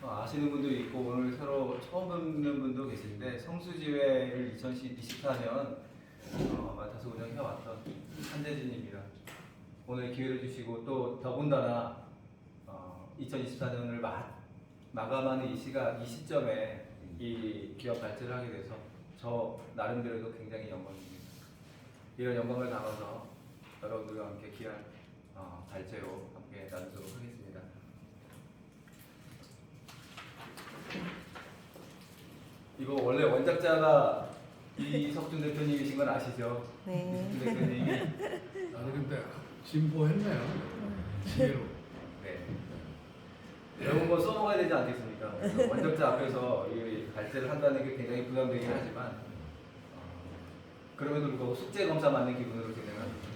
아시는 분도 있고 오늘 새로 처음 뵙는 분도 계신데 성수지회를 2024년 맡아서 운영해왔던 한재진입니다. 오늘 기회를 주시고 또 더군다나 2024년을 마감하는 이 시점에 이 기업 발제를 하게 돼서 저 나름대로도 굉장히 영광입니다. 이런 영광을 담아서 여러분들과 함께 귀한 발제로 함께 나누도록 하겠습니다. 이거 원래 원작자가 이석준 대표님이신 건 아시죠? 네. 이석준 대표님이 아니 근데 진보했네요. 지혜로. 네. 여러분 뭐 써먹어야 되지 않겠습니까? 그래서 원작자 앞에서 이 발제를 한다는 게 굉장히 부담되긴 하지만 그럼에도 불구하고 숙제 검사 맞는 기분으로 진행합니다.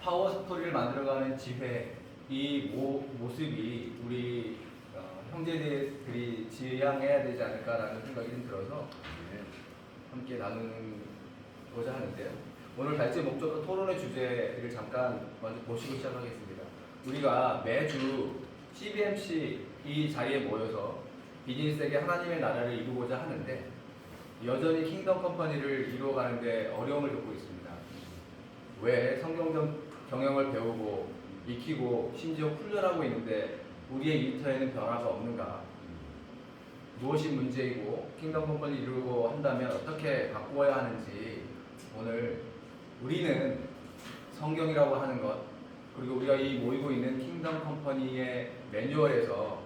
파워 스토리를 만들어가는 지회 이 모습이 우리 형제들이 지향해야 되지 않을까라는 생각이 좀 들어서 함께 나누고자 하는데요. 오늘 발제 목적과 토론의 주제를 잠깐 먼저 보시고 시작하겠습니다. 우리가 매주 CBMC 이 자리에 모여서 비즈니스에게 하나님의 나라를 이루고자 하는데 여전히 킹덤 컴퍼니를 이루어가는데 어려움을 겪고 있습니다. 왜 성경적 경영을 배우고 익히고 심지어 훈련하고 있는데 우리의 일터에는 변화가 없는가? 무엇이 문제이고 킹덤 컴퍼니 이루고 한다면 어떻게 바꾸어야 하는지 오늘 우리는 성경이라고 하는 것 그리고 우리가 이 모이고 있는 킹덤 컴퍼니의 매뉴얼에서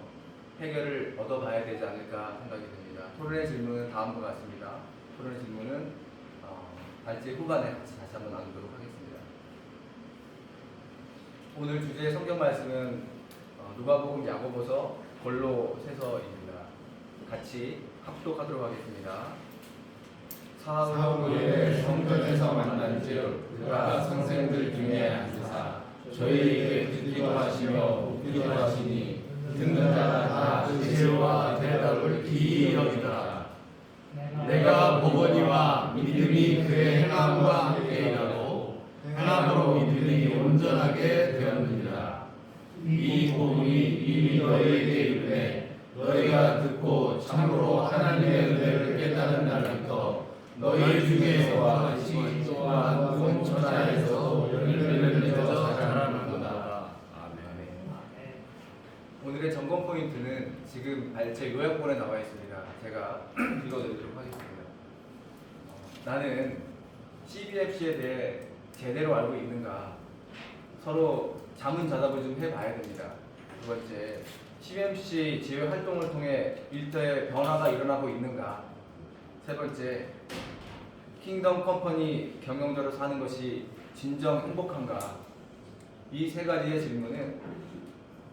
해결을 얻어봐야 되지 않을까 생각이 듭니다. 토론의 질문은 다음과 같습니다. 토론의 질문은 발제 후반에 다시 한번 나누도록 하겠습니다. 오늘 주제의 성경 말씀은 누가복음, 야고보서, 골로새서입니다. 같이 합독하도록 하겠습니다. 사후에 성전에서 만난즉 그가 선생들 중에 앉으사 저희에게 듣기도 하시며 묻기도 하시니 듣는 자가 다 지혜와 대답을 기이 여기더라. 내가 보거니와 믿음이 그의 행함과 함께 일하고 행함으로 믿음이 온전하게 되었느니라. 이 복음이 이미 너희에게 이르되 너희가 듣고 참으로 하나님의 은혜를 깨달은 날부터 너희 중에서와 시 또한 온 천하에서 열매를 맺어 자라는도다. 아멘. 오늘의 점검 포인트는 지금 발제 요약본에 나와 있습니다. 제가 읽어드리도록 하겠습니다. 나는 CBFC에 대해 제대로 알고 있는가? 서로 자문자답을 좀 해봐야 됩니다. 두 번째, CBMC 지회 활동을 통해 일터에 변화가 일어나고 있는가? 세 번째, 킹덤 컴퍼니 경영자로 사는 것이 진정 행복한가? 이 세 가지의 질문은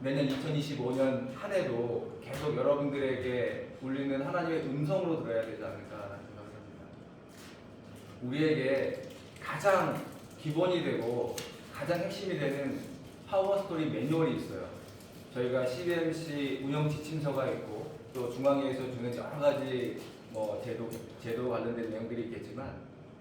매년 2025년 한 해도 계속 여러분들에게 울리는 하나님의 음성으로 들어야 되지 않을까라는 생각을 합니다. 우리에게 가장 기본이 되고 가장 핵심이 되는 파워 스토리 매뉴얼이 있어요. 저희가 CBMC 운영 지침서가 있고 또 중앙회에서 주는 여러 가지 제도 관련된 내용들이 있겠지만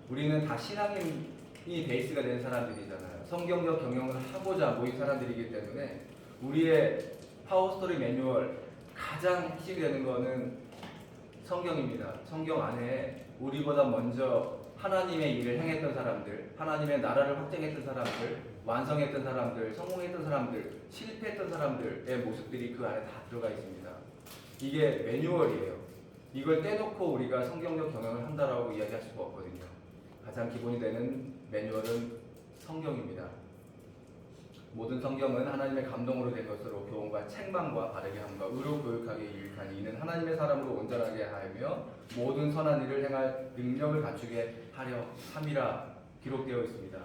우리는 다 신앙인이 베이스가 되는 사람들이잖아요. 성경적 경영을 하고자 모인 사람들이기 때문에 우리의 파워 스토리 매뉴얼 가장 핵심이 되는 거는 성경입니다. 성경 안에 우리보다 먼저 하나님의 일을 행했던 사람들, 하나님의 나라를 확장했던 사람들, 완성했던 사람들, 성공했던 사람들, 실패했던 사람들의 모습들이 그 안에 다 들어가 있습니다. 이게 매뉴얼이에요. 이걸 떼놓고 우리가 성경적 경영을 한다라고 이야기할 수가 없거든요. 가장 기본이 되는 매뉴얼은 성경입니다. 모든 성경은 하나님의 감동으로 된 것으로 교훈과 책망과 바르게 함과 의로 교육하게 유익하니 이는 하나님의 사람으로 온전하게 하며 모든 선한 일을 행할 능력을 갖추게 하려 함이라 기록되어 있습니다.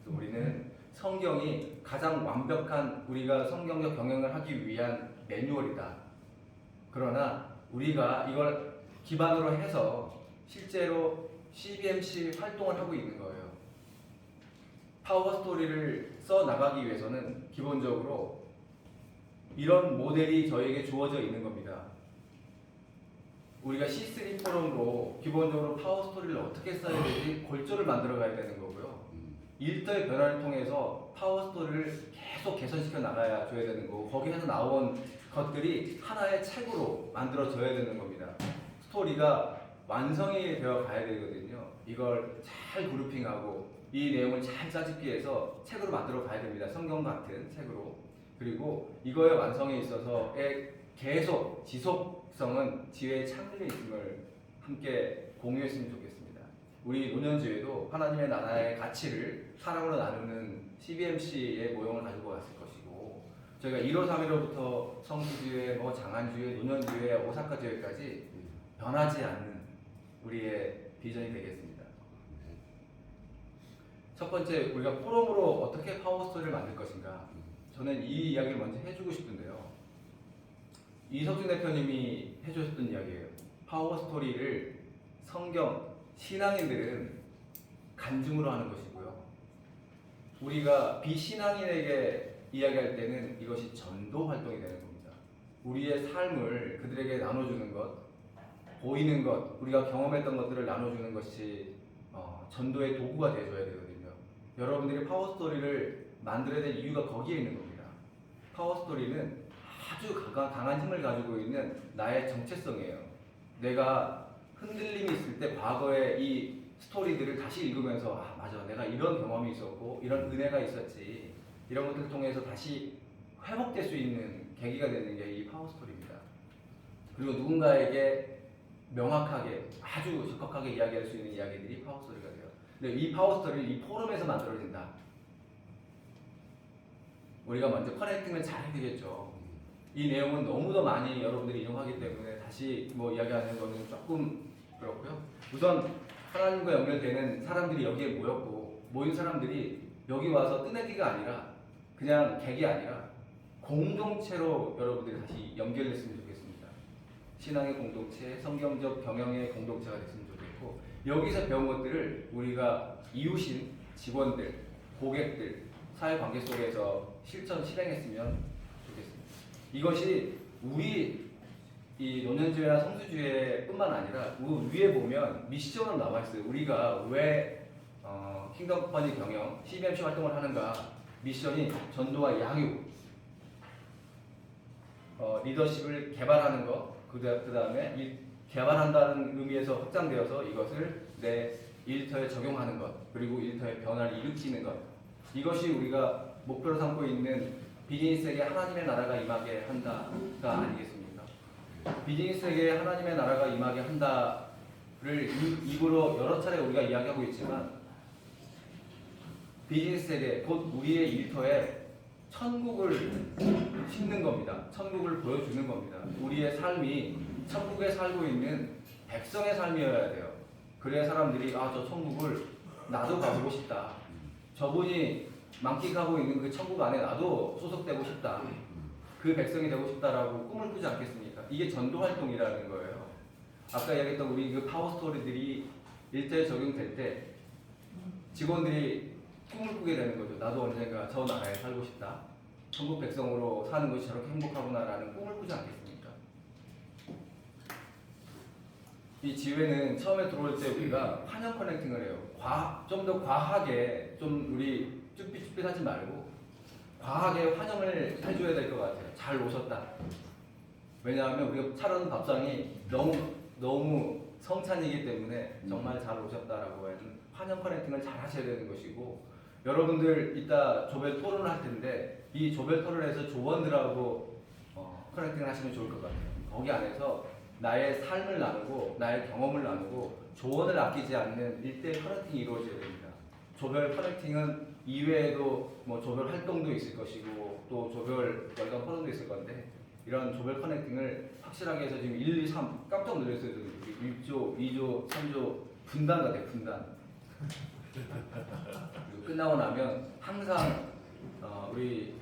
그래서 우리는 성경이 가장 완벽한 우리가 성경적 경영을 하기 위한 매뉴얼이다. 그러나 우리가 이걸 기반으로 해서 실제로 CBMC 활동을 하고 있는 거예요. 파워 스토리를 써 나가기 위해서는 기본적으로 이런 모델이 저에게 주어져 있는 겁니다. 우리가 C3 포럼으로 기본적으로 파워 스토리를 어떻게 써야 되지 골조를 만들어 가야 되는 거고요. 일터의 변화를 통해서 파워 스토리를 계속 개선시켜 나가야 줘야 되는 거고 거기에서 나온 것들이 하나의 책으로 만들어져야 되는 겁니다. 스토리가 완성이 되어 가야 되거든요. 이걸 잘 그룹핑하고 이 내용을 잘 짜집기 위해서 책으로 만들어 가야 됩니다. 성경 같은 책으로. 그리고 이거의 완성에 있어서의 계속 지속성은 지혜의 창조에 있음을 함께 공유했으면 좋겠습니다. 우리 노년주에도 하나님의 나라의 가치를 사랑으로 나누는 CBMC의 모형을 가지고 왔을 것이고 저희가 1호 3일로부터 성수주회, 장안주회, 노년주회, 오사카주회까지 변하지 않는 우리의 비전이 되겠습니다. 첫 번째, 우리가 포럼으로 어떻게 파워스토리를 만들 것인가. 저는 이 이야기를 먼저 해주고 싶은데요. 이석준 대표님이 해주셨던 이야기예요. 파워스토리를 성경, 신앙인들은 간증으로 하는 것이고요. 우리가 비신앙인에게 이야기할 때는 이것이 전도 활동이 되는 겁니다. 우리의 삶을 그들에게 나눠주는 것, 보이는 것, 우리가 경험했던 것들을 나눠주는 것이 전도의 도구가 되어줘야 되거든요. 여러분들이 파워스토리를 만들어야 될 이유가 거기에 있는 겁니다. 파워스토리는 아주 강한 힘을 가지고 있는 나의 정체성이에요. 내가 흔들림이 있을 때 과거의 이 스토리들을 다시 읽으면서 아 맞아 내가 이런 경험이 있었고 이런 은혜가 있었지 이런 것들을 통해서 다시 회복될 수 있는 계기가 되는 게 이 파워스토리입니다. 그리고 누군가에게 명확하게 아주 적확하게 이야기할 수 있는 이야기들이 파워스토리가 돼요. 근데 이 파워스토리는 이 포럼에서 만들어진다. 우리가 먼저 커넥팅을 잘 해야 되겠죠. 이 내용은 너무도 많이 여러분들이 이용하기 때문에 다시 이야기하는 거는 조금 그렇고요. 우선 하나님과 연결되는 사람들이 여기에 모였고 모인 사람들이 여기 와서 뜨내기가 아니라 그냥 객이 아니라 공동체로 여러분들이 다시 연결됐으면 좋겠습니다. 신앙의 공동체, 성경적 경영의 공동체가 됐으면 좋겠고 여기서 배운 것들을 우리가 이웃인 직원들, 고객들, 사회관계 속에서 실행했으면 좋겠습니다. 이것이 우리 이 노년주회나 성수주회뿐만 아니라 위에 보면 미션으로 나와 있어요. 우리가 왜 킹덤 컴퍼니 경영, CBMC 활동을 하는가? 미션이 전도와 양육, 리더십을 개발하는 것, 그 다음에 개발한다는 의미에서 확장되어서 이것을 내 일터에 적용하는 것, 그리고 일터의 변화를 일으키는 것. 이것이 우리가 목표로 삼고 있는 비즈니스에게 하나님의 나라가 임하게 한다가 아니겠습니까? 비즈니스에게 하나님의 나라가 임하게 한다를 입으로 여러 차례 우리가 이야기하고 있지만 비즈니스에게 곧 우리의 일터에 천국을 심는 겁니다. 천국을 보여주는 겁니다. 우리의 삶이 천국에 살고 있는 백성의 삶이어야 돼요. 그래야 사람들이 저 천국을 나도 가보고 싶다. 저분이 만끽하고 있는 그 천국 안에 나도 소속되고 싶다. 그 백성이 되고 싶다라고 꿈을 꾸지 않겠습니까? 이게 전도 활동이라는 거예요. 아까 이야기했던 우리 그 파워스토리들이 일대에 적용될 때 직원들이 꿈을 꾸게 되는 거죠. 나도 언젠가 저 나라에 살고 싶다. 천국 백성으로 사는 것이 저렇게 행복하구나라는 꿈을 꾸지 않겠습니까? 이 지회는 처음에 들어올 때 우리가 환영 커넥팅을 해요. 좀 더 과하게, 좀 우리 쭈삣쭈삣하지 말고 과하게 환영을 해줘야 될 것 같아요. 잘 오셨다. 왜냐하면 우리가 차려는 밥상이 너무 성찬이기 때문에 정말 잘 오셨다라고 하는 환영 커넥팅을 잘 하셔야 되는 것이고 여러분들 이따 조별 토론을 할 텐데 이 조별 토론에서 조원들하고 커넥팅을 하시면 좋을 것 같아요. 거기 안에서 나의 삶을 나누고 나의 경험을 나누고 조언을 아끼지 않는 1대1 커넥팅이 이루어져야 됩니다. 조별 커넥팅은 이외에도 조별 활동도 있을 것이고 또 조별 월간 포럼도 있을 건데 이런 조별 커넥팅을 확실하게 해서 지금 1, 2, 3 깜짝 놀랐어요. 1조, 2조, 3조 분단 같아요. 분단. 그리고 끝나고 나면 항상 우리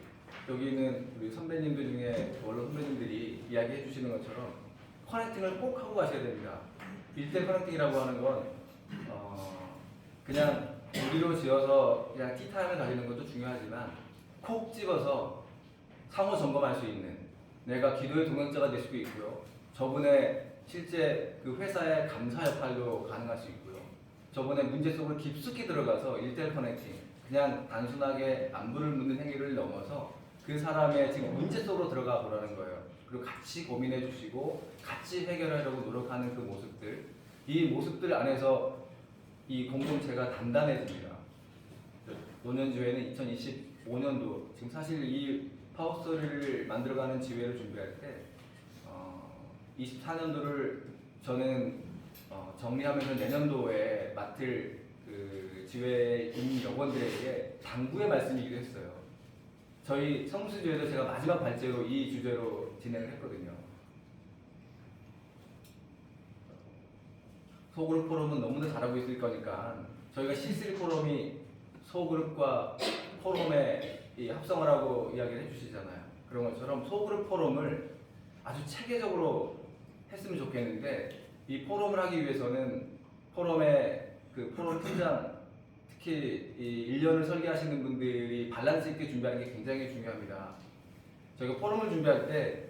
여기 있는 우리 선배님들 중에 원로 선배님들이 이야기해 주시는 것처럼 커넥팅을 꼭 하고 가셔야 됩니다. 1대 커넥팅이라고 하는 건 그냥 우리로 지어서 그냥 티타임을 가지는 것도 중요하지만 콕 집어서 상호 점검할 수 있는 내가 기도의 동역자가 될 수도 있고요. 저분의 실제 그 회사의 감사 역할도 가능할 수 있고요. 저분의 문제 속으로 깊숙이 들어가서 1대1 커넥팅 그냥 단순하게 안부를 묻는 행위를 넘어서 그 사람의 지금 문제 속으로 들어가 보라는 거예요. 그리고 같이 고민해 주시고 같이 해결하려고 노력하는 그 모습들, 이 모습들 안에서 이 공동체가 단단해집니다. 노년지회는 2025년도 지금 사실 이 파워스토리를 만들어가는 지회를 준비할 때 24년도를 저는 정리하면서 내년도에 맡을 그 지회인 여건들에게 당부의 말씀이기도 했어요. 저희 성수지회도 제가 마지막 발제로 이 주제로 진행을 했거든요. 소그룹 포럼은 너무나 잘하고 있을 거니까 저희가 C3 포럼이 소그룹과 포럼의 이 합성을 하고 이야기를 해주시잖아요. 그런 것처럼 소그룹 포럼을 아주 체계적으로 했으면 좋겠는데 이 포럼을 하기 위해서는 포럼의 그 포럼 팀장 특히 이 1년을 설계하시는 분들이 밸런스 있게 준비하는 게 굉장히 중요합니다. 저희가 포럼을 준비할 때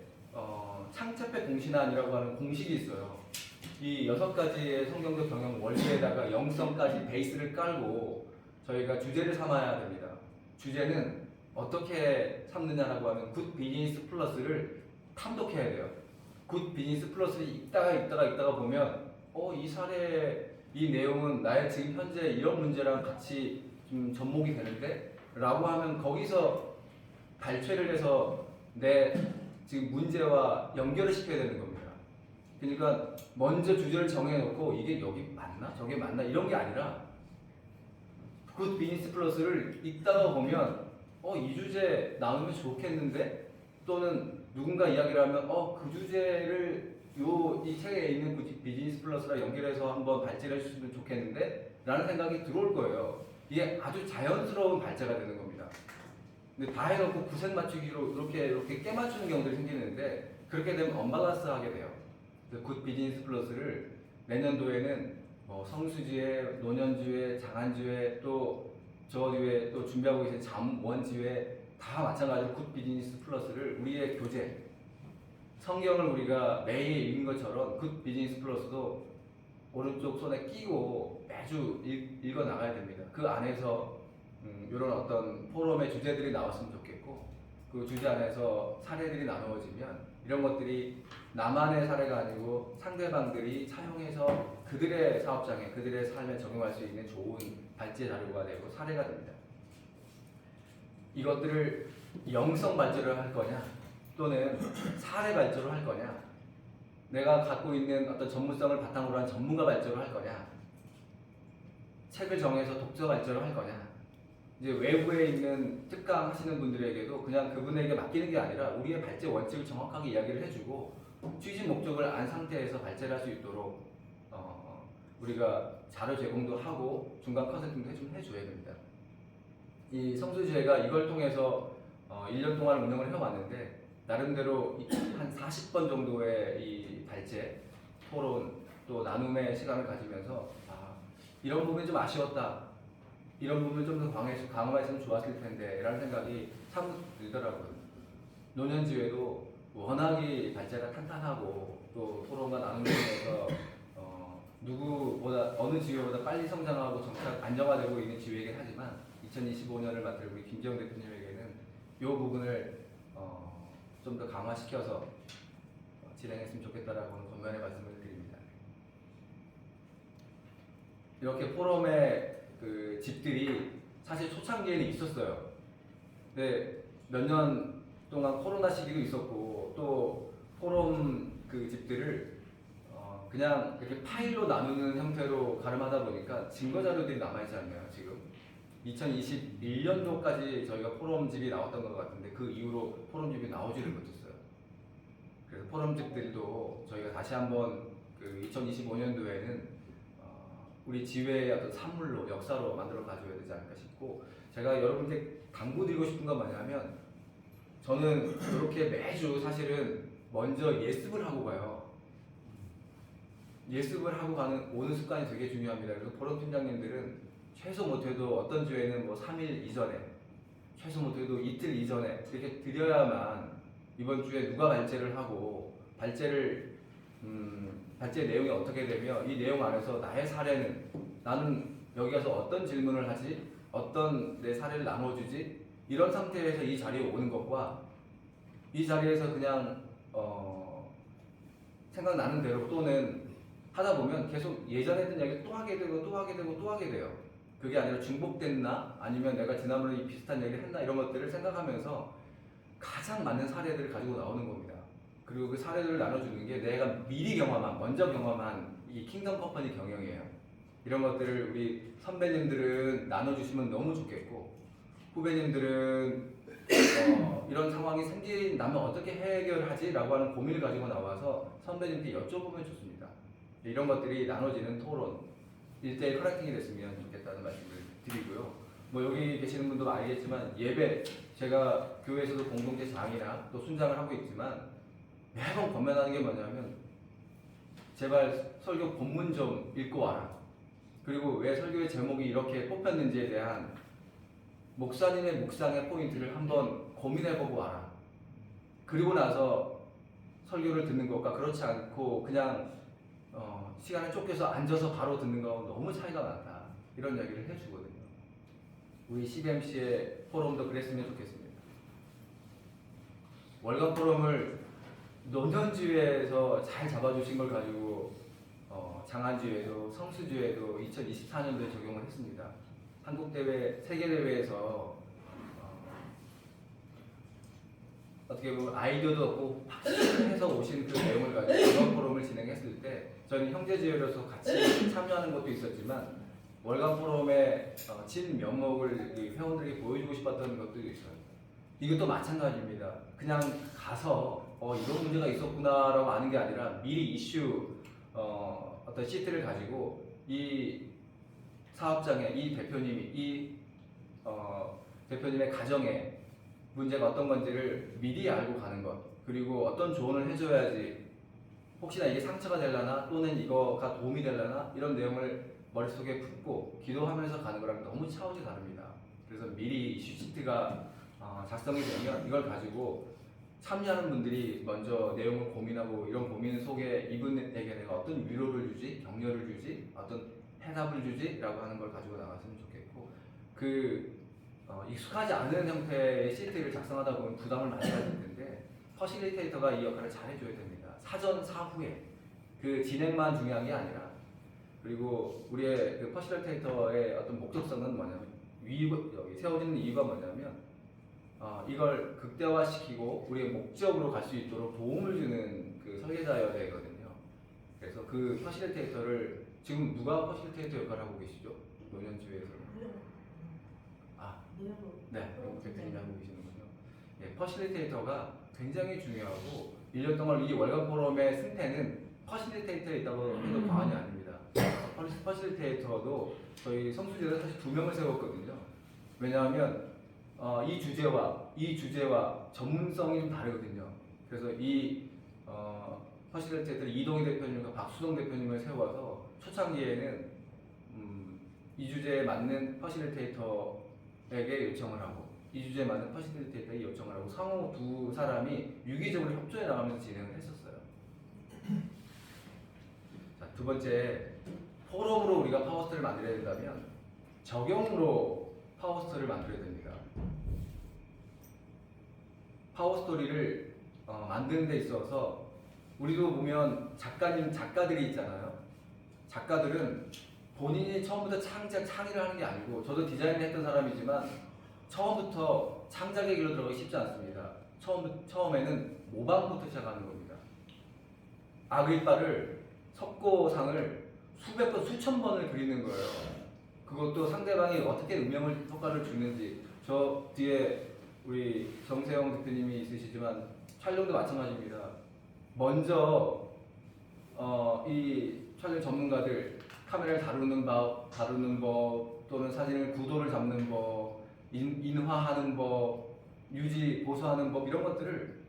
창첩회 공신안이라고 하는 공식이 있어요. 이 6가지의 성경적 경영 원리에다가 영성까지 베이스를 깔고 저희가 주제를 삼아야 됩니다. 주제는 어떻게 삼느냐라고 하면 굿 비즈니스 플러스를 탐독해야 돼요. 굿 비즈니스 플러스를 읽다가 보면 이 사례 이 내용은 나의 지금 현재 이런 문제랑 같이 좀 접목이 되는데 라고 하면 거기서 발췌를 해서 내 지금 문제와 연결을 시켜야 되는 겁니다. 그러니까 먼저 주제를 정해놓고 이게 여기 맞나? 저게 맞나? 이런 게 아니라 굿 비즈니스 플러스를 읽다가 보면 이 주제 나오면 좋겠는데 또는 누군가 이야기를 하면 그 주제를 이 책에 있는 비즈니스 플러스랑 연결해서 한번 발제를 해주시면 좋겠는데 라는 생각이 들어올 거예요. 이게 아주 자연스러운 발제가 되는 겁니다. 근데 다 해놓고 구색 맞추기로 이렇게 깨맞추는 경우들이 생기는데 그렇게 되면 언밸런스하게 돼요. 굿 비즈니스 플러스를 내년도에는 성수지회, 노년지회, 장안지회 또 저 뒤에 또 준비하고 계신 잠원지회 다 마찬가지로 굿 비즈니스 플러스를 우리의 교재 성경을 우리가 매일 읽는 것처럼 굿 비즈니스 플러스도 오른쪽 손에 끼고 매주 읽어 나가야 됩니다. 그 안에서 이런 어떤 포럼의 주제들이 나왔으면 좋겠고 그 주제 안에서 사례들이 나누어지면 이런 것들이 나만의 사례가 아니고 상대방들이 차용해서 그들의 사업장에 그들의 삶에 적용할 수 있는 좋은 발제 자료가 되고 사례가 됩니다. 이것들을 영성 발제를 할 거냐 또는 사례 발제로 할 거냐 내가 갖고 있는 어떤 전문성을 바탕으로 한 전문가 발제로 할 거냐 책을 정해서 독자 발제로 할 거냐 이제 외부에 있는 특강 하시는 분들에게도 그냥 그분에게 맡기는 게 아니라 우리의 발제 원칙을 정확하게 이야기를 해주고 취지 목적을 안 상태에서 발제를 할 수 있도록 우리가 자료 제공도 하고 중간 컨설팅도 해줘야 됩니다. 이 성수지회가 이걸 통해서 1년 동안 운영을 해왔는데 나름대로 한 40번 정도의 이 발제, 토론, 또 나눔의 시간을 가지면서 이런 부분이 좀 아쉬웠다. 이런 부분 좀 더 강화했으면 좋았을 텐데 라는 생각이 참 들더라고요. 노년지회도 워낙이 발제가 탄탄하고 또 토론과 나눔을 통해서 누구보다 어느 지회보다 빨리 성장하고 정착 안정화되고 있는 지회이긴 하지만 2025년을 맡을 우리 김재영 대표님에게는 이 부분을 좀 더 강화시켜서 진행했으면 좋겠다라고 권면의 말씀을 드립니다. 이렇게 포럼의 그 집들이 사실 초창기에는 있었어요. 근데 몇 년 동안 코로나 시기도 있었고 또 포럼 그 집들을 그냥 이렇게 파일로 나누는 형태로 가름하다 보니까 증거 자료들이 남아있지 않나요, 지금? 2021년도까지 저희가 포럼집이 나왔던 것 같은데 그 이후로 포럼집이 나오지를 못했어요. 그래서 포럼집들도 저희가 다시 한번 그 2025년도에는 우리 지회의 어떤 산물로 역사로 만들어 가져야 되지 않을까 싶고 제가 여러분께 당부드리고 싶은 건 뭐냐면 저는 이렇게 매주 사실은 먼저 예습을 하고 가요. 예습을 하고 오는 습관이 되게 중요합니다. 그래서 포럼 팀장님들은 최소 못해도 어떤 주에는 뭐 3일 이전에 최소 못해도 이틀 이전에 이렇게 드려야만 이번 주에 누가 발제를 하고 발제 내용이 어떻게 되며 이 내용 안에서 나의 사례는 나는 여기 가서 어떤 질문을 하지 어떤 내 사례를 나눠주지? 이런 상태에서 이 자리에 오는 것과 이 자리에서 그냥 생각나는 대로 또는 하다 보면 계속 예전에 했던 이야기를 또 하게 되고 또 하게 되고 또 하게 돼요. 그게 아니라 중복됐나 아니면 내가 지난번에 이 비슷한 얘기를 했나 이런 것들을 생각하면서 가장 맞는 사례들을 가지고 나오는 겁니다. 그리고 그 사례들을 나눠주는 게 내가 미리 경험한, 먼저 경험한 이 킹덤 컴퍼니 경영이에요. 이런 것들을 우리 선배님들은 나눠주시면 너무 좋겠고 후배님들은 이런 상황이 생긴다면 어떻게 해결하지? 라고 하는 고민을 가지고 나와서 선배님께 여쭤보면 좋습니다. 이런 것들이 나눠지는 토론, 1대1 커넥팅이 됐으면 좋겠다는 말씀을 드리고요. 뭐 여기 계시는 분도 알겠지만 예배, 제가 교회에서도 공동체 장이나 또 순장을 하고 있지만 매번 권면하는 게 뭐냐면 제발 설교 본문 좀 읽고 와라. 그리고 왜 설교의 제목이 이렇게 뽑혔는지에 대한 목사님의 묵상의 포인트를 한번 고민해보고 와라. 그리고 나서 설교를 듣는 것과 그렇지 않고 그냥 시간에 쫓겨서 앉아서 바로 듣는 거하고 너무 차이가 많다. 이런 이야기를 해주거든요. 우리 CBMC의 포럼도 그랬으면 좋겠습니다. 월간 포럼을 노년주에서 잘 잡아주신 걸 가지고 장안주에도 성수주에도 2024년도에 적용을 했습니다. 한국대회, 세계대회에서 어떻게 보면 아이디어도 없고 확실해서 오신 그 내용을 가지고 월간 포럼을 진행했을 때 저는 형제지회로서 같이 참여하는 것도 있었지만 월간 포럼의 진 면목을 회원들에게 보여주고 싶었던 것도 있어요. 이것도 마찬가지입니다. 그냥 가서 이런 문제가 있었구나라고 아는 게 아니라 미리 이슈 어떤 시트를 가지고 이 사업장에 이 대표님이 대표님의 가정에 문제가 어떤 건지를 미리 알고 가는 것, 그리고 어떤 조언을 해줘야지 혹시나 이게 상처가 되려나 또는 이거가 도움이 되려나 이런 내용을 머릿속에 품고 기도하면서 가는 거랑 너무 차원이 다릅니다. 그래서 미리 이슈 시트가 작성이 되면 이걸 가지고 참여하는 분들이 먼저 내용을 고민하고 이런 고민 속에 이분에게 내가 어떤 위로를 주지, 격려를 주지, 어떤 해답을 주지 라고 하는 걸 가지고 나갔으면 좋겠고 익숙하지 않은 형태의 시트를 작성하다 보면 부담을 많이 가질 텐데 퍼실리테이터가 이 역할을 잘 해줘야 됩니다. 사전, 사후에 그 진행만 중요한 게 아니라 그리고 우리의 그 퍼실리테이터의 어떤 목적성은 뭐냐면 여기 세워지는 이유가 뭐냐면 이걸 극대화시키고 우리의 목적으로 갈 수 있도록 도움을 주는 그 설계자여야 되거든요. 그래서 그 퍼실리테이터를 지금 누가 퍼실리테이터 역할을 하고 계시죠? 노년주에서. 네, 대표님이 하고 계시는군요. 예, 퍼실리테이터가 굉장히 중요하고 1년 동안 이 월간 포럼의 승패는 퍼실리테이터에 있다고 해도 과언이 아닙니다. 퍼실리테이터도 저희 성수지에서 사실 2명을 세웠거든요. 왜냐하면 이 주제와 전문성이 좀 다르거든요. 그래서 이 퍼실리테이터 이동희 대표님과 박수동 대표님을 세워서 초창기에는 이 주제에 맞는 퍼실리테이터에게 요청을 하고 이 주제에 맞는 퍼실리테이터에게 요청을 하고 상호 두 사람이 유기적으로 협조해 나가면서 진행을 했었어요. 자, 두 번째, 포럼으로 우리가 파워스토리를 만들어야 된다면 적용으로 파워스토리를 만들어야 됩니다. 파워스토리를 만드는 데 있어서 우리도 보면 작가들이 있잖아요. 작가들은 본인이 처음부터 창의를 하는 게 아니고 저도 디자인을 했던 사람이지만 처음부터 창작의 길로 들어가기 쉽지 않습니다. 처음에는 모방부터 시작하는 겁니다. 아그리빠를 석고상을 수백 번, 수천 번을 그리는 거예요. 그것도 상대방이 어떻게 음영을 효과를 주는지. 저 뒤에 우리 정세영 대표님이 있으시지만 촬영도 마찬가지입니다. 먼저 이 촬영 전문가들 카메라를 다루는 법 또는 사진을 구도를 잡는 법, 인화하는 법, 유지 보수하는 법 이런 것들을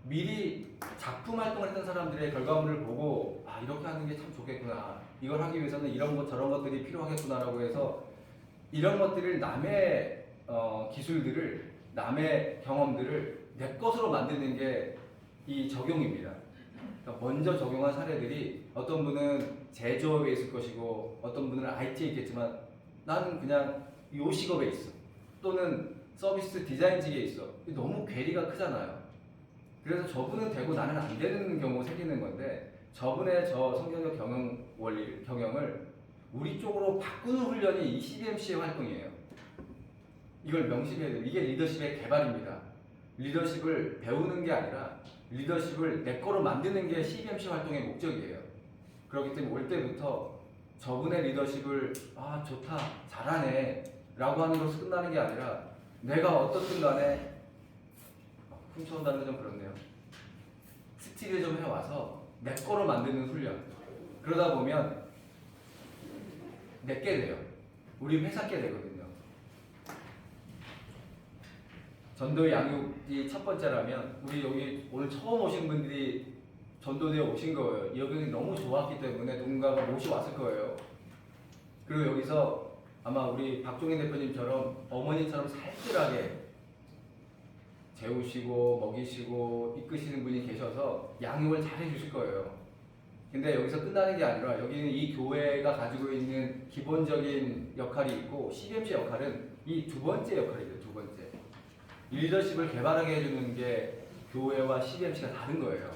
미리 작품 활동을 했던 사람들의 결과물을 보고 이렇게 하는 게 참 좋겠구나, 이걸 하기 위해서는 이런 것 저런 것들이 필요하겠구나라고 해서 이런 것들을 남의 기술들을 남의 경험들을 내 것으로 만드는 게 이 적용입니다. 그러니까 먼저 적용한 사례들이 어떤 분은 제조업에 있을 것이고 어떤 분은 IT에 있겠지만 나는 그냥 요식업에 있어. 또는 서비스 디자인직에 있어. 너무 괴리가 크잖아요. 그래서 저분은 되고 나는 안 되는 경우가 생기는 건데 저분의 저 성경적 경영을 우리 쪽으로 바꾸는 훈련이 이 CBMC의 활동이에요. 이걸 명심해야 돼요. 이게 리더십의 개발입니다. 리더십을 배우는 게 아니라 리더십을 내 거로 만드는 게 CBMC 활동의 목적이에요. 그렇기 때문에 올 때부터 저분의 리더십을 아 좋다 잘하네 라고 하는 것으로 끝나는 게 아니라 내가 어떻든 간에 훔쳐온다는 건 좀 그렇네요. 스틸을 좀 해와서 내 거로 만드는 훈련. 그러다 보면 내게 돼요. 우리 회사 게 되거든요. 전도 양육이 첫 번째라면 우리 여기 오늘 처음 오신 분들이 전도대에 오신 거예요. 여기 너무 좋았기 때문에 누군가가 모셔왔을 거예요. 그리고 여기서 아마 우리 박종인 대표님처럼 어머니처럼 살뜰하게 재우시고 먹이시고 이끄시는 분이 계셔서 양육을 잘 해주실 거예요. 근데 여기서 끝나는 게 아니라 여기는 이 교회가 가지고 있는 기본적인 역할이 있고 CBMC 역할은 이 두 번째 역할이죠. 두 번째. 리더십을 개발하게 해주는 게 교회와 CBMC가 다른 거예요.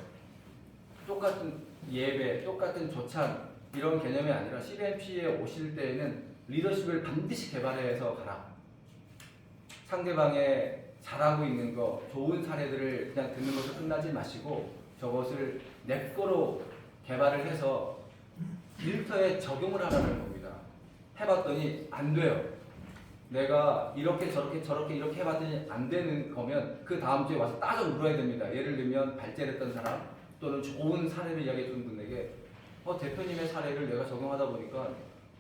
똑같은 예배, 똑같은 조찬 이런 개념이 아니라 CBMC에 오실 때에는 리더십을 반드시 개발해서 가라. 상대방의 잘하고 있는 거, 좋은 사례들을 그냥 듣는 것으로 끝나지 마시고 저것을 내 거로 개발을 해서 일터에 적용을 하라는 겁니다. 해봤더니 안 돼요. 내가 이렇게 저렇게 이렇게 해봤더니 안 되는 거면 그 다음 주에 와서 따져 물어야 됩니다. 예를 들면 발제했던 사람 또는 좋은 사례를 이야기해준 분에게 대표님의 사례를 내가 적용하다 보니까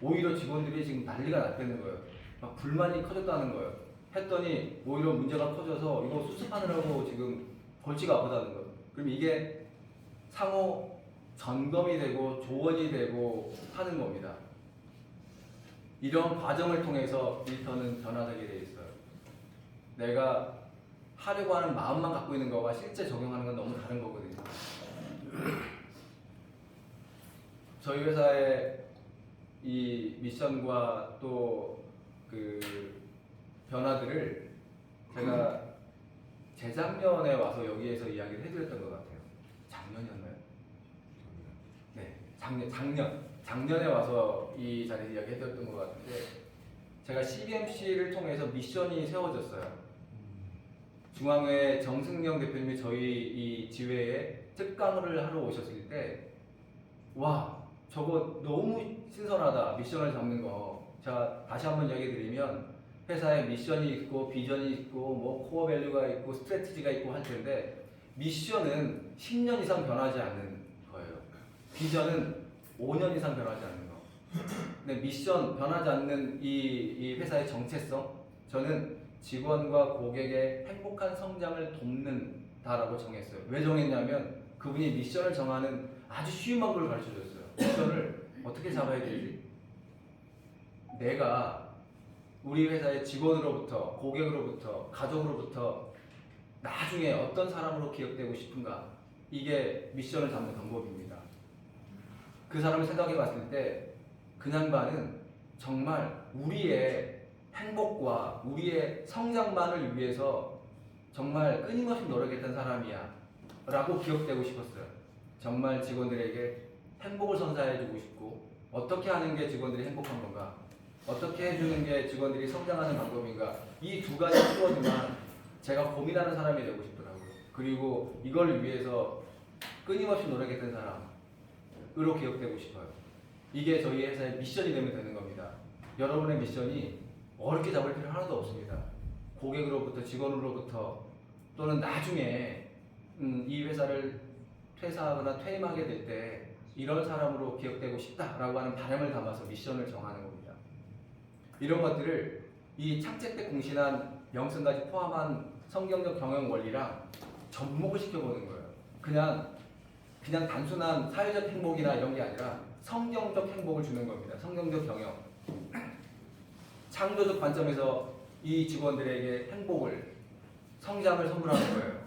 오히려 직원들이 지금 난리가 났다는 거예요. 막 불만이 커졌다는 거예요. 했더니 오히려 문제가 커져서 이거 수습하느라고 지금 골치가 아프다는 거예요. 그럼 이게 상호 점검이 되고 조언이 되고 하는 겁니다. 이런 과정을 통해서 일터는 변화되게 돼 있어요. 내가 하려고 하는 마음만 갖고 있는 거와 실제 적용하는 건 너무 다른 거거든요. 저희 회사의 이 미션과 또 그 변화들을 제가 재작년에 와서 여기에서 이야기를 해드렸던 것 같아요. 작년이었나요? 네, 작년에 와서 이 자리에서 이야기해드렸던 것 같은데 제가 CBMC를 통해서 미션이 세워졌어요. 중앙회 정승영 대표님이 저희 이 지회에 특강을 하러 오셨을 때 와 저거 너무 신선하다 미션을 잡는 거. 자 다시 한번 이야기 드리면 회사에 미션이 있고 비전이 있고 뭐 코어 밸류가 있고 스트래티지가 있고 할 텐데 미션은 10년 이상 변하지 않는 거예요. 비전은 5년 이상 변하지 않는 거. 근데 미션 변하지 않는 이 회사의 정체성 저는 직원과 고객의 행복한 성장을 돕는다라고 정했어요. 왜 정했냐면 그분이 미션을 정하는 아주 쉬운 방법을 가르쳐줬어요. 미션을 어떻게 잡아야 되지? 내가 우리 회사의 직원으로부터 고객으로부터 가족으로부터 나중에 어떤 사람으로 기억되고 싶은가? 이게 미션을 잡는 방법입니다. 그 사람을 생각해 봤을 때 그 양반은 정말 우리의 행복과 우리의 성장만을 위해서 정말 끊임없이 노력했던 사람이야 라고 기억되고 싶었어요. 정말 직원들에게 행복을 선사해주고 싶고 어떻게 하는 게 직원들이 행복한 건가, 어떻게 해주는 게 직원들이 성장하는 방법인가, 이 두 가지 키워드만 제가 고민하는 사람이 되고 싶더라고요. 그리고 이걸 위해서 끊임없이 노력했던 사람으로 기억되고 싶어요. 이게 저희 회사의 미션이 되는 겁니다. 여러분의 미션이 어렵게 잡을 필요 하나도 없습니다. 고객으로부터 직원으로부터 또는 나중에 이 회사를 퇴사하거나 퇴임하게 될 때 이런 사람으로 기억되고 싶다라고 하는 바람을 담아서 미션을 정하는 겁니다. 이런 것들을 이 창책 때 공신한 명승까지 포함한 성경적 경영 원리랑 접목을 시켜보는 거예요. 그냥 단순한 사회적 행복이나 이런 게 아니라 성경적 행복을 주는 겁니다. 성경적 경영. 창조적 관점에서 이 직원들에게 행복을, 성장을 선물하는 거예요.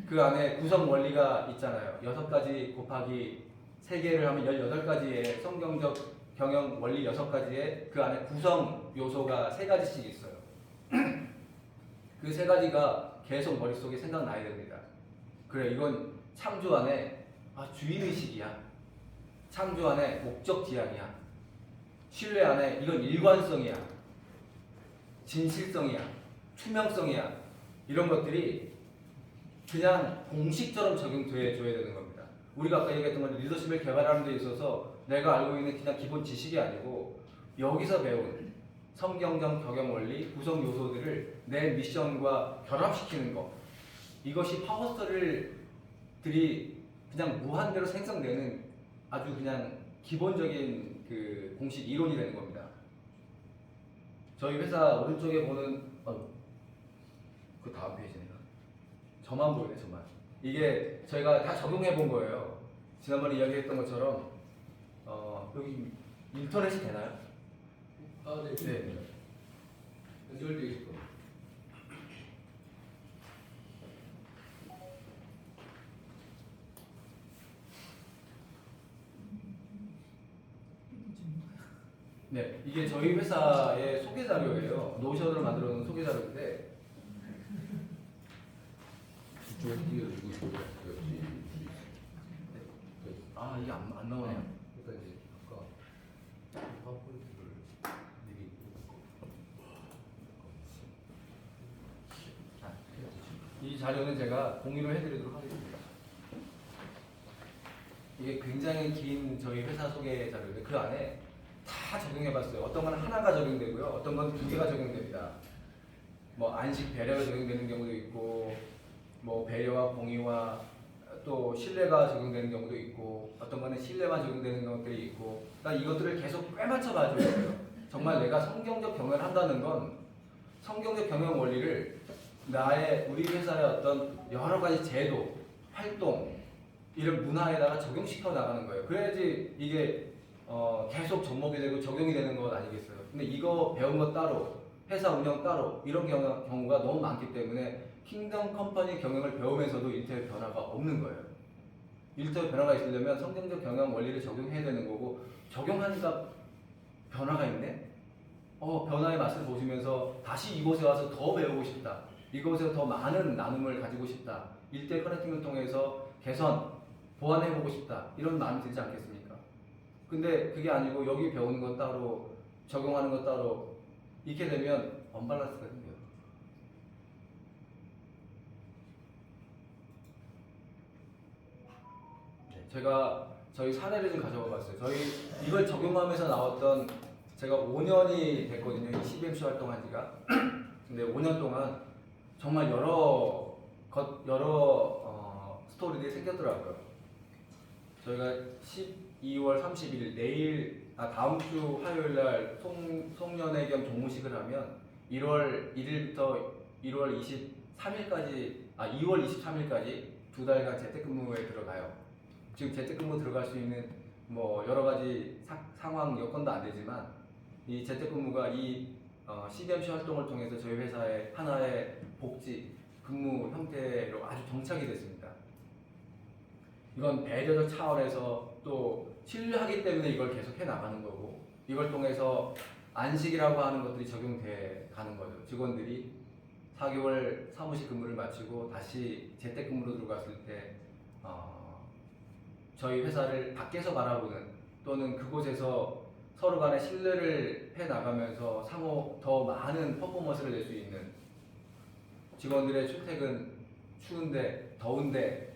그 안에 구성 원리가 있잖아요. 6가지 곱하기 3개를 하면 18가지의 성경적 경영 원리 6가지에 그 안에 구성 요소가 3가지씩 있어요. 그 3가지가 계속 머릿속에 생각나야 됩니다. 그래, 이건 창조 안에 주인의식이야. 창조 안에 목적지향이야. 신뢰 안에 이건 일관성이야. 진실성이야. 투명성이야. 이런 것들이 그냥 공식처럼 적용돼 줘야 되는 겁니다. 우리가 아까 얘기했던 건 리더십을 개발하는 데 있어서 내가 알고 있는 그냥 기본 지식이 아니고 여기서 배운 성경적 경영 원리 구성 요소들을 내 미션과 결합시키는 것, 이것이 파워스토리들이 그냥 무한대로 생성되는 아주 그냥 기본적인 그 공식 이론이 되는 겁니다. 저희 회사 오른쪽에 보는 그 다음 페이지네요. 저만 보이네, 저만. 이게 저희가 다 적용해 본 거예요. 지난번에 이야기했던 것처럼 여기 인터넷이 되나요? 네. 네. 연결돼 있을 겁니다. 네, 이게 저희 회사의 소개 자료예요. 노션으로 만들어 놓은 소개 자료인데 이쪽에 띄워주고 있고요. 이게 안 나오네요. 일단 이제 아까 파워포인트를 미리 이 자료는 제가 공유를 해드리도록 하겠습니다. 이게 굉장히 긴 저희 회사 소개 자료인데 그 안에 다 적용해봤어요. 어떤 건 하나가 적용되고요, 어떤 건 2개가 적용됩니다. 뭐 안식 배려가 적용되는 경우도 있고, 뭐 배려와 공의와 또 신뢰가 적용되는 경우도 있고, 어떤 거는 신뢰만 적용되는 것들이 있고, 그러니까 이것들을 계속 꿰맞춰 봐줘야 돼요. 정말 내가 성경적 경영을 한다는 건 성경적 경영 원리를 우리 회사의 어떤 여러 가지 제도, 활동, 이런 문화에다가 적용시켜 나가는 거예요. 그래야지 이게 계속 접목이 되고 적용이 되는 것 아니겠어요. 근데 이거 배운 것 따로, 회사 운영 따로 이런 경우가 너무 많기 때문에 킹덤 컴퍼니 경영을 배우면서도 일터의 변화가 없는 거예요. 일터의 변화가 있으려면 성경적 경영 원리를 적용해야 되는 거고, 적용하니까 변화가 있네? 변화의 맛을 보시면서 다시 이곳에 와서 더 배우고 싶다. 이곳에서 더 많은 나눔을 가지고 싶다. 일대 커넥팅을 통해서 개선, 보완해보고 싶다. 이런 마음이 들지 않겠습니까? 근데 그게 아니고 여기 배우는 것 따로, 적용하는 것 따로 이렇게 되면 언밸런스가 생겨요. 제가 저희 사례를 좀 가져와 봤어요. 이걸 적용하면서 나왔던, 제가 5년이 됐거든요. 이 CBMC 활동한 지가. 근데 5년 동안 정말 여러 스토리들이 생겼더라고요. 저희가 12월 31일 다음 주 화요일 날 송년회 겸 종무식을 하면 1월 1일부터 1월 23일까지 2월 23일까지 2달간 재택근무에 들어가요. 지금 재택근무 들어갈 수 있는 뭐 여러 가지 상황 여건도 안 되지만 이 재택근무가 이 CBMC 활동을 통해서 저희 회사의 하나의 복지 근무 형태로 아주 정착이 됐습니다. 이건 배려적 차원에서 또 신뢰하기 때문에 이걸 계속 해 나가는 거고, 이걸 통해서 안식이라고 하는 것들이 적용돼 가는 거죠. 직원들이 4개월 사무실 근무를 마치고 다시 재택근무로 들어갔을 때 저희 회사를 밖에서 바라보는, 또는 그곳에서 서로 간에 신뢰를 해 나가면서 상호 더 많은 퍼포먼스를 낼 수 있는, 직원들의 출퇴근 추운데 더운데,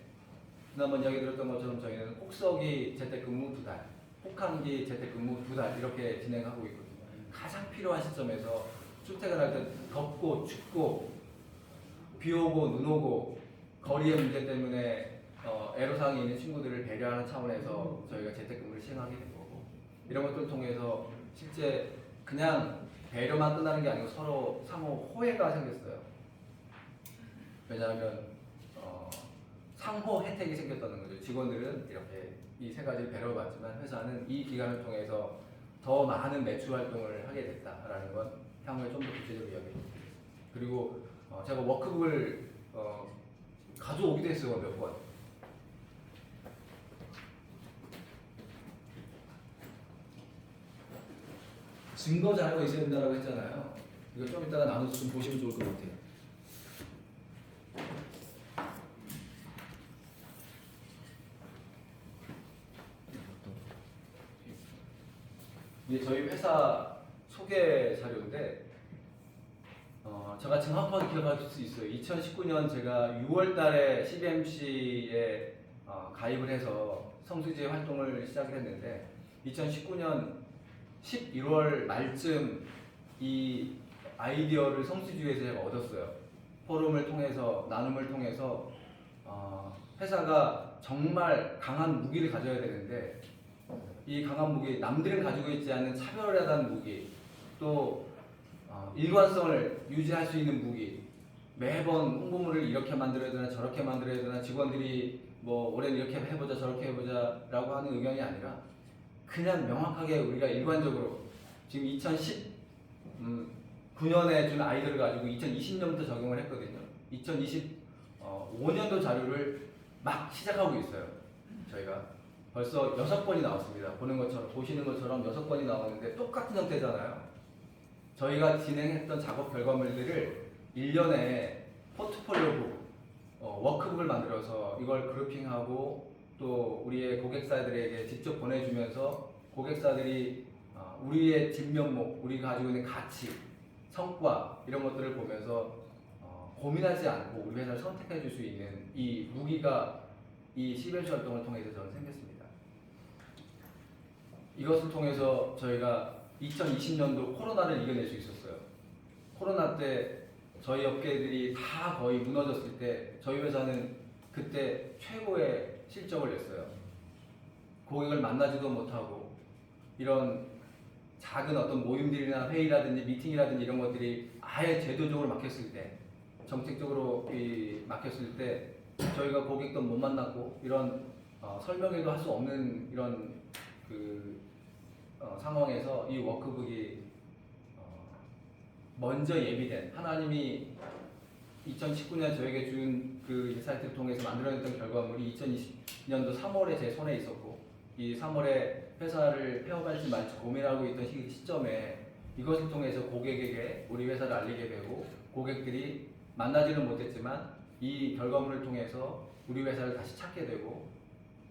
지난번 이야기 들었던 것처럼 저희는 혹서기 재택근무 2달, 혹한기 재택근무 2달 이렇게 진행하고 있거든요. 가장 필요한 시점에서 출퇴근할 때 덥고 춥고 비 오고 눈 오고 거리의 문제 때문에 애로사항이 있는 친구들을 배려하는 차원에서 저희가 재택근무를 시행하게 된 거고, 이런 것들을 통해서 실제 그냥 배려만 끝나는 게 아니고 서로 상호 호혜가 생겼어요. 왜냐하면 상호 혜택이 생겼다는 거죠. 직원들은 이렇게 이 3가지를 배려받지만 회사는 이 기간을 통해서 더 많은 매출 활동을 하게 됐다라는 건 향후에 좀 더 구체적으로 이야기해드리겠습니다. 그리고 제가 워크북을 가져오기도 했어요, 몇 번. 증거 자료가 있어야 된다고 했잖아요. 이거 좀 이따가 나눠서 좀 보시면 좋을 것 같아요. 이게 저희 회사 소개 자료인데 제가 정확하게 기억할 수 있어요. 2019년 제가 6월 달에 CBMC에 가입을 해서 성수지의 활동을 시작을 했는데 2019년 11월 말쯤 이 아이디어를 성수지에서 제가 얻었어요. 포럼을 통해서, 나눔을 통해서 회사가 정말 강한 무기를 가져야 되는데 이 강한 무기, 남들은 가지고 있지 않는 차별화된 무기, 또 일관성을 유지할 수 있는 무기, 매번 홍보물을 이렇게 만들어야 되나 저렇게 만들어야 되나 직원들이 뭐 올해는 이렇게 해보자 저렇게 해보자 라고 하는 의견이 아니라 그냥 명확하게 우리가 일관적으로 지금 2019년에 준 아이디어를 가지고 2020년부터 적용을 했거든요. 2025년도 자료를 막 시작하고 있어요. 저희가 벌써 6번이 나왔습니다. 보시는 것처럼 6번이 나왔는데 똑같은 형태잖아요. 저희가 진행했던 작업 결과물들을 1년에 포트폴리오북, 워크북을 만들어서 이걸 그룹핑하고 또 우리의 고객사들에게 직접 보내주면서 고객사들이 우리의 진면목, 우리가 가지고 있는 가치, 성과 이런 것들을 보면서 고민하지 않고 우리 회사를 선택해 줄 수 있는 이 무기가 이 CBMC 활동을 통해서 저는 생겼습니다. 이것을 통해서 저희가 2020년도 코로나를 이겨낼 수 있었어요. 코로나 때 저희 업계들이 다 거의 무너졌을 때 저희 회사는 그때 최고의 실적을 냈어요. 고객을 만나지도 못하고 이런 작은 어떤 모임들이나 회의라든지 미팅이라든지 이런 것들이 아예 제도적으로 막혔을 때, 정책적으로 막혔을 때 저희가 고객도 못 만났고 이런 설명회도 할 수 없는 이런 상황에서 이 워크북이 먼저 예비된, 하나님이 2019년 저에게 준 그 인사이트를 통해서 만들어냈던 결과물이 2020년도 3월에 제 손에 있었고 이 3월에 회사를 폐업할지 말지 고민하고 있던 시점에 이것을 통해서 고객에게 우리 회사를 알리게 되고 고객들이 만나지는 못했지만 이 결과물을 통해서 우리 회사를 다시 찾게 되고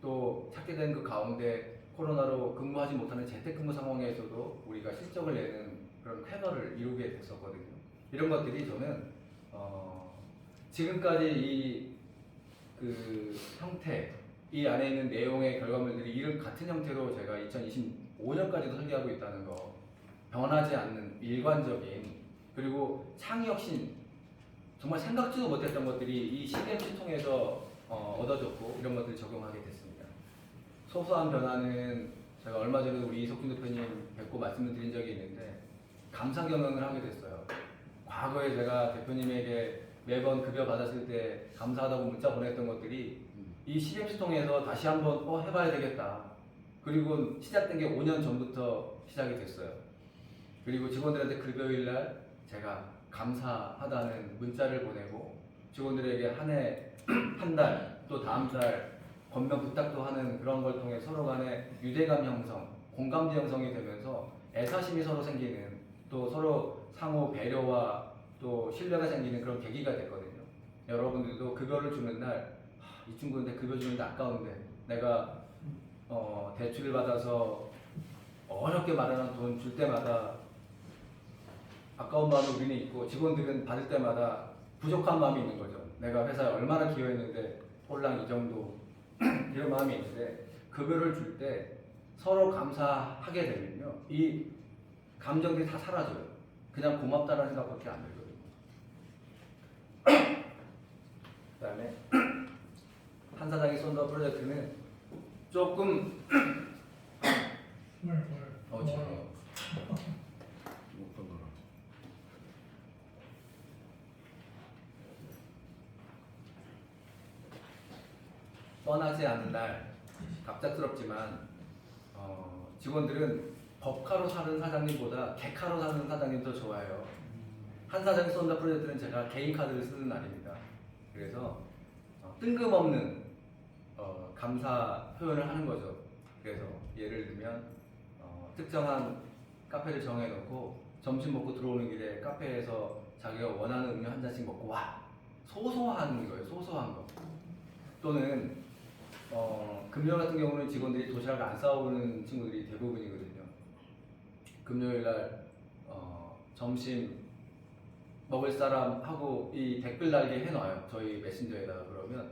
또 찾게 된 그 가운데 코로나로 근무하지 못하는 재택근무 상황에서도 우리가 실적을 내는 그런 쾌거를 이루게 됐었거든요. 이런 것들이 저는 지금까지 그 형태, 이 안에 있는 내용의 결과물들이 이런 같은 형태로 제가 2025년까지도 설계하고 있다는 거, 변하지 않는 일관적인, 그리고 창의혁신, 정말 생각지도 못했던 것들이 이 CBMC 통해서 얻어졌고 이런 것들을 적용하게 됐습니다. 소소한 변화는 제가 얼마 전에 우리 이석준 대표님 뵙고 말씀을 드린 적이 있는데 감사 경영을 하게 됐어요. 과거에 제가 대표님에게 매번 급여 받았을 때 감사하다고 문자 보냈던 것들이 이 CBMC 통해서 다시 한번 해봐야 되겠다. 그리고 시작된 게 5년 전부터 시작이 됐어요. 그리고 직원들한테 급여일 날 제가 감사하다는 문자를 보내고 직원들에게 한 달 또 다음 달 권면 부탁도 하는 그런 걸 통해 서로 간에 유대감 형성, 공감대 형성이 되면서 애사심이 서로 생기는, 또 서로 상호 배려와 또 신뢰가 생기는 그런 계기가 됐거든요. 여러분들도 급여를 주는 날, 이 친구한테 급여 주는데 아까운데 내가 대출을 받아서 어렵게 마련한 돈 줄 때마다 아까운 마음이 우리는 있고 직원들은 받을 때마다 부족한 마음이 있는 거죠. 내가 회사에 얼마나 기여했는데 홀랑 이 정도 이런 마음이 있는데 급여를 줄 때 서로 감사하게 되면요, 이 감정들이 다 사라져요. 그냥 고맙다는 생각밖에 안 들거든요. 그 다음에 한 사장이 쏜다 프로젝트는 조금 지금 뻔하지 않은 날, 갑작스럽지만 직원들은 법카로 사는 사장님보다 객카로 사는 사장님 더 좋아요. 한 사장이 쏜다 프로젝트는 제가 개인 카드를 쓰는 날입니다. 그래서 뜬금없는 감사 표현을 하는 거죠. 그래서 예를 들면 특정한 카페를 정해놓고 점심 먹고 들어오는 길에 카페에서 자기가 원하는 음료 한 잔씩 먹고 와. 소소한 거예요. 소소한 거. 또는 금요일 같은 경우는 직원들이 도시락을 안 싸오는 친구들이 대부분이거든요. 금요일 날 점심 먹을 사람 하고 이 댓글 달게 해놔요. 저희 메신저에다가. 그러면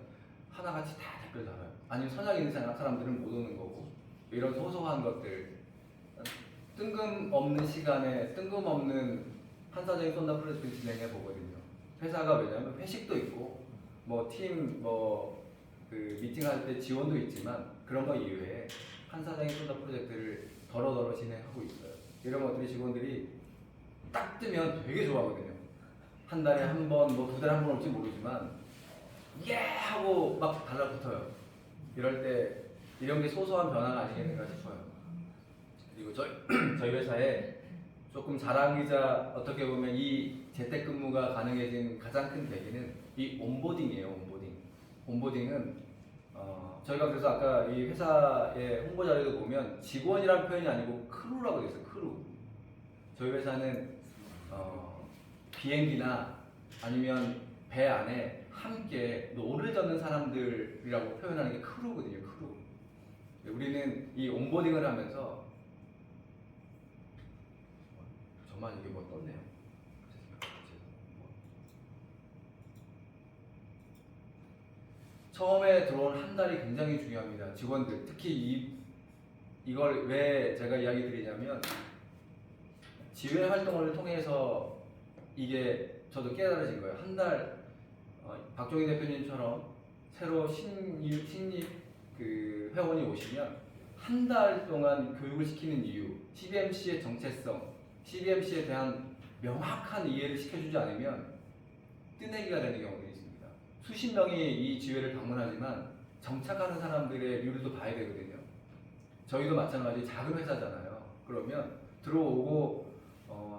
하나같이 다 댓글 달아요. 아니면 선약 있는 사람들은 못 오는 거고. 이런 소소한 것들, 뜬금없는 시간에 뜬금없는 한사적인 쏜다 프로젝트를 진행해 보거든요. 회사가 왜냐면 회식도 있고 그 미팅할 때 지원도 있지만 그런 거 이외에 한사적인 쏜다 프로젝트를 더러더러 진행하고 있어요. 이런 것들이 직원들이 딱 뜨면 되게 좋아하거든요. 한 달에 한 번, 뭐 두 달에 한 번 올지 모르지만 예 하고 막 달라붙어요. 이럴 때 이런 게 소소한 변화가 아니겠는가 싶어요. 그리고 저희 회사에 조금 자랑이자 어떻게 보면 이 재택근무가 가능해진 가장 큰 계기는 이 온보딩이에요. 온보딩은 저희가 그래서 아까 이 회사의 홍보 자료도 보면 직원이라는 표현이 아니고 크루라고 되어 있어요. 크루. 저희 회사는 비행기나 아니면 배 안에 함께 노를 젓는 사람들이라고 표현하는 게 크루거든요. 크루. 우리는 이 온보딩을 하면서 저만 이게 뭐 떴네요. 처음에 들어온 한 달이 굉장히 중요합니다. 직원들 특히 이걸 왜 제가 이야기 드리냐면 지회 활동을 통해서 이게 저도 깨달아진 거예요. 한 달 박종희 대표님처럼 새로 신입 그 회원이 오시면 한 달 동안 교육을 시키는 이유, CBMC의 정체성, CBMC에 대한 명확한 이해를 시켜주지 않으면 뜨내기가 되는 경우들이 있습니다. 수십 명이 이 지회를 방문하지만 정착하는 사람들의 류를 봐야 되거든요. 저희도 마찬가지 작은 회사잖아요. 그러면 들어오고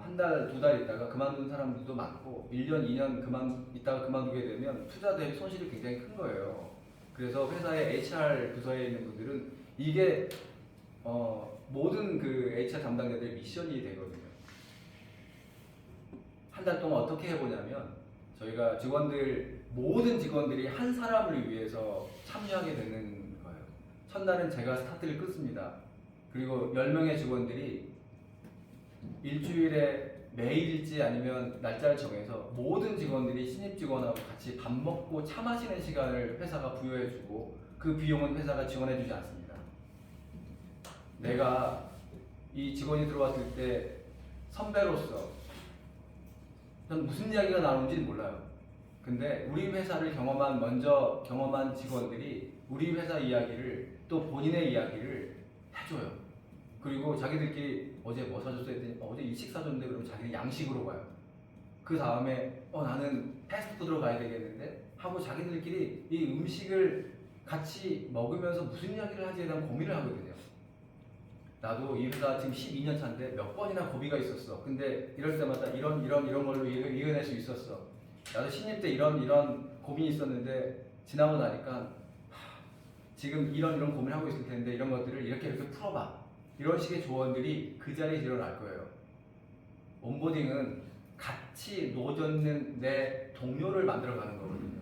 한 달, 두 달 있다가 그만두는 사람들도 많고 1년, 2년 있다가 그만두게 되면 투자 대비 손실이 굉장히 큰 거예요. 그래서 회사의 HR 부서에 있는 분들은 이게 모든 그 HR 담당자들의 미션이 되거든요. 한 달 동안 어떻게 해보냐면 저희가 모든 직원들이 한 사람을 위해서 참여하게 되는 거예요. 첫날은 제가 스타트를 끊습니다. 그리고 10명의 직원들이 일주일에 매일일지 아니면 날짜를 정해서 모든 직원들이 신입 직원하고 같이 밥 먹고 차 마시는 시간을 회사가 부여해주고 그 비용은 회사가 지원해주지 않습니다. 내가 이 직원이 들어왔을 때 선배로서 전 무슨 이야기가 나오는지는 몰라요. 근데 우리 회사를 먼저 경험한 직원들이 우리 회사 이야기를 또 본인의 이야기를 해줘요. 그리고 자기들끼리 어제 뭐 사줬어 했더니 어제 일식 사줬는데 그러면 자기는 양식으로 가요. 그 다음에 나는 패스트푸드로 가야 되겠는데 하고 자기들끼리 이 음식을 같이 먹으면서 무슨 이야기를 하지에 대한 고민을 하거든요. 나도 이 회사 지금 12년 차인데 몇 번이나 고비가 있었어. 근데 이럴 때마다 이런 걸로 이겨낼 수 있었어. 나도 신입 때 이런 고민이 있었는데 지나고 나니까 지금 이런 고민을 하고 있을 텐데 이런 것들을 이렇게 풀어봐. 이런 식의 조언들이 그 자리에 일어날 거예요. 온보딩은 같이 노젓는 내 동료를 만들어가는 거거든요.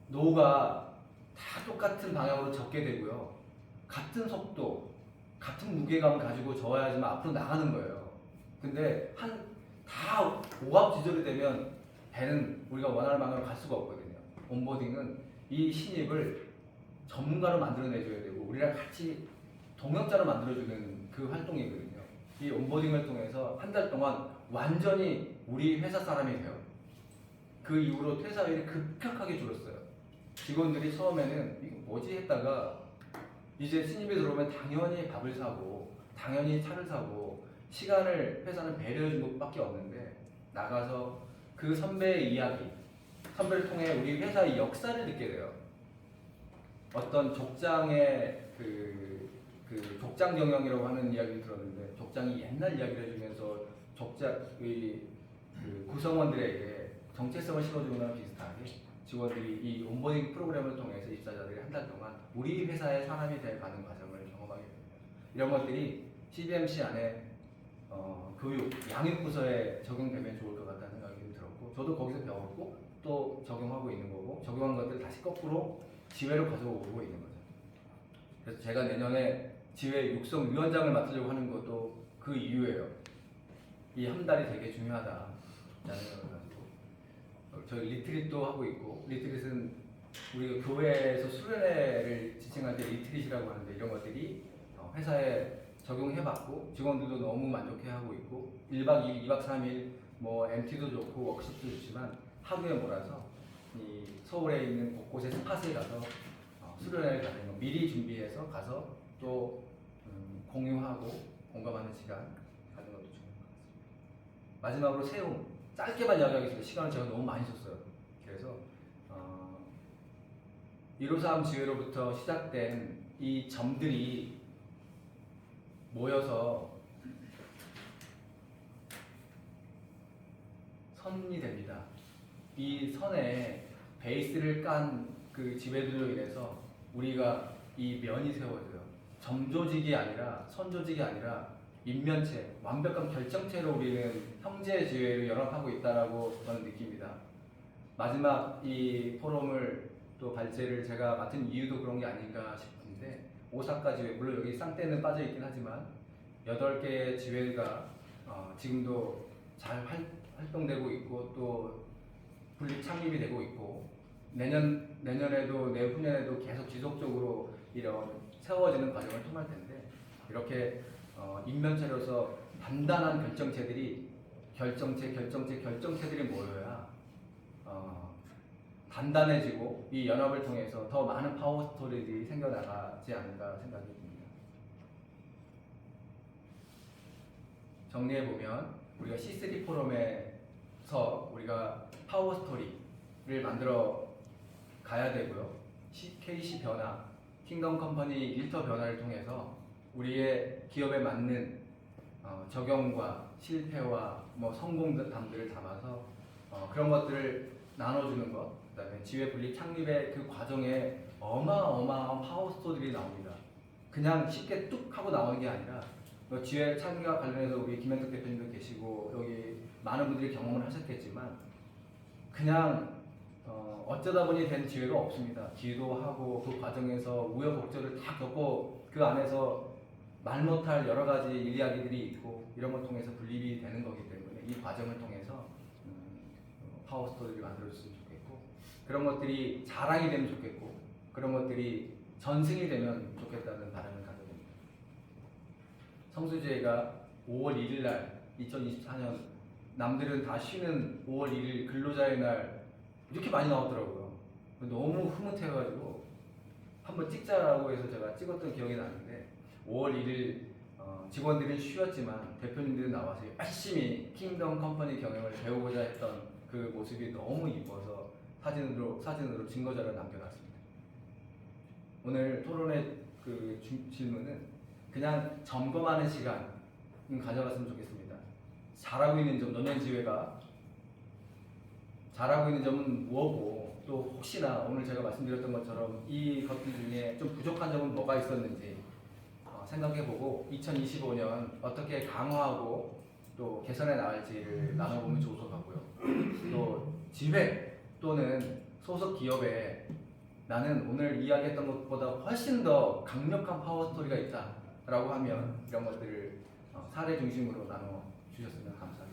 노가 다 똑같은 방향으로 젓게 되고요. 같은 속도, 같은 무게감 가지고 저어야지만 앞으로 나가는 거예요. 근데 다 오합지졸이 되면 배는 우리가 원하는 방향으로 갈 수가 없거든요. 온보딩은 이 신입을 전문가로 만들어내줘야 되고 우리랑 같이 동역자로 만들어주는 그 활동이거든요. 이 온보딩을 통해서 한 달 동안 완전히 우리 회사 사람이 돼요. 그 이후로 퇴사율이 급격하게 줄었어요. 직원들이 처음에는 이거 뭐지 했다가 이제 신입이 들어오면 당연히 밥을 사고 당연히 차를 사고 시간을 회사는 배려해준 것밖에 없는데 나가서 그 선배의 이야기, 선배를 통해 우리 회사의 역사를 듣게 돼요. 어떤 족장의 족장 경영이라고 하는 이야기를 들었는데 족장이 옛날 이야기를 해주면서 족장의 구성원들에게 정체성을 심어주는 거랑 비슷하게 직원들이 이 온보딩 프로그램을 통해서 입사자들이 한 달 동안 우리 회사의 사람이 돼가는 과정을 경험하게 됩니다. 이런 것들이 CBMC 안에 교육, 양육 부서에 적용되면 좋을 것 같다는 생각이 좀 들었고, 저도 거기서 배웠고 또 적용하고 있는 거고, 적용한 것들 다시 거꾸로 지회로 가져오고 있는 거죠. 그래서 제가 내년에 지회 육성위원장을 맡으려고 하는 것도 그 이유예요. 이 한 달이 되게 중요하다라는 생각을 가지고 저희 리트릿도 하고 있고, 리트릿은 우리가 교회에서 수련회를 지칭할 때 리트릿이라고 하는데, 이런 것들이 회사에 적용해봤고 직원들도 너무 만족해하고 있고, 1박 2일, 2박 3일 뭐 MT도 좋고 워크숍도 좋지만 하루에 몰아서 이 서울에 있는 곳곳의 스팟에 가서 수련회를 가는 거 미리 준비해서 가서 또 공유하고 공감하는 시간 가는 것도 중요한 것 같습니다. 마지막으로 세움, 짧게만 이야기하겠습니다. 시간을 제가 너무 많이 썼어요. 그래서 153 지회로부터 시작된 이 점들이 모여서 선이 됩니다. 이 선에 베이스를 깐 그 지회들로 인해서 우리가 이 면이 세워져요. 점조직이 아니라 선조직이 아니라 인면체, 완벽한 결정체로 우리는 형제 지회를 연합하고 있다라고 저는 느낍니다. 마지막 이 포럼을 또 발제를 제가 맡은 이유도 그런 게 아닌가 싶은데, 오사카 지회, 물론 여기 쌍떼는 빠져 있긴 하지만 8개의 지회가 지금도 잘 활동되고 있고 또 분립 창립이 되고 있고, 내년에도 내후년에도 계속 지속적으로 이런 세워지는 과정을 통할 텐데, 이렇게 인면체로서 단단한 결정체들이 모여야 단단해지고 이 연합을 통해서 더 많은 파워 스토리들이 생겨나가지 않을까 생각이 듭니다. 정리해보면 우리가 C3 포럼에서 우리가 파워 스토리를 만들어 가야 되고요. KC 변화, 킹덤 컴퍼니 일터 변화를 통해서 우리의 기업에 맞는 적용과 실패와 뭐 성공담들을 담아서 그런 것들을 나눠주는 것, 그 다음에 지회 분립 창립의 그 과정에 어마어마한 파워 스토리들이 나옵니다. 그냥 쉽게 뚝 하고 나오는 게 아니라, 지회 창립과 관련해서 우리 김현택 대표님도 계시고 여기 많은 분들이 경험을 하셨겠지만, 그냥 어쩌다 보니 된 지회가 없습니다. 기도하고 그 과정에서 우여곡절을 다 겪고 그 안에서 말 못할 여러 가지 이야기들이 있고, 이런 걸 통해서 분립이 되는 거기 때문에 이 과정을 통해서 파워 스토리를 만들어줬으면 좋겠고, 그런 것들이 자랑이 되면 좋겠고, 그런 것들이 전승이 되면 좋겠다는 바람을 가져봅니다. 성수지회가 5월 1일 날 2024년 남들은 다 쉬는 5월 1일 근로자의 날 이렇게 많이 나오더라고요. 너무 흐뭇해가지고 한번 찍자라고 해서 제가 찍었던 기억이 나는데, 5월 1일 직원들은 쉬었지만 대표님들이 나와서 열심히 킹덤 컴퍼니 경영을 배우고자 했던 그 모습이 너무 이뻐서 사진으로 증거자를 남겨놨습니다. 오늘 토론의 그 질문은 그냥 점검하는 시간 가져갔으면 좋겠습니다. 잘하고 있는 점, 노년지회가 잘하고 있는 점은 무엇고, 또 혹시나 오늘 제가 말씀드렸던 것처럼 이 것들 중에 좀 부족한 점은 뭐가 있었는지 생각해보고 2025년 어떻게 강화하고 또 개선해 나갈지를 나눠보면 좋을 것 같고요. 또 지회 또는 소속 기업에 나는 오늘 이야기했던 것보다 훨씬 더 강력한 파워 스토리가 있다라고 하면 이런 것들을 사례 중심으로 나눠 주셨으면 감사합니다.